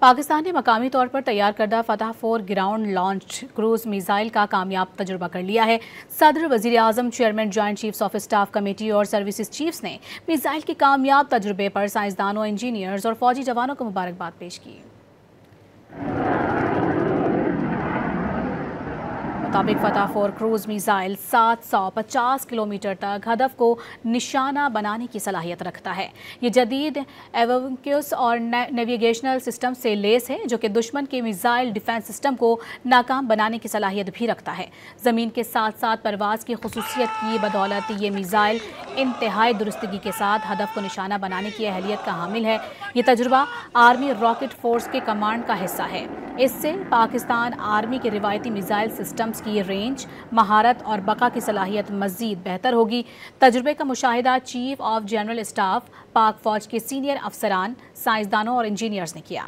पाकिस्तान ने मकामी तौर पर तैयार करदा फतह 4 ग्राउंड लॉन्च क्रूज मिसाइल का कामयाब तजुर्बा कर लिया है। सदर, वजीर आजम, chairman, joint chiefs of staff committee और सर्विसेज चीफ्स ने मिसाइल के कामयाब तजुर्बे पर साइंसदानों, इंजीनियर्स और फौजी जवानों को मुबारकबाद पेश की। मुताबिक फतह 4 क्रूज मिसाइल 750 किलोमीटर तक हदफ को निशाना बनाने की सलाहियत रखता है। ये जदीद एवियोनिक्स और नेविगेशनल सिस्टम से लेस है, जो कि दुश्मन के मिसाइल डिफेंस सिस्टम को नाकाम बनाने की सलाहियत भी रखता है। ज़मीन के साथ साथ परवाज की खुसूसियत की बदौलत ये मिसाइल इंतहाई दुरुस्तगी के साथ हदफ को निशाना बनाने की अहलियत का हामिल है। ये तजुर्बा आर्मी रॉकेट फोर्स के कमांड का हिस्सा है। इससे पाकिस्तान आर्मी के रिवायती मिसाइल सिस्टम्स की रेंज, महारत और बका की सलाहियत मज़ीद बेहतर होगी। तजुर्बे का मुशाहिदा चीफ ऑफ जनरल स्टाफ, पाक फौज के सीनियर अफसरान, साइंसदानों और इंजीनियर्स ने किया।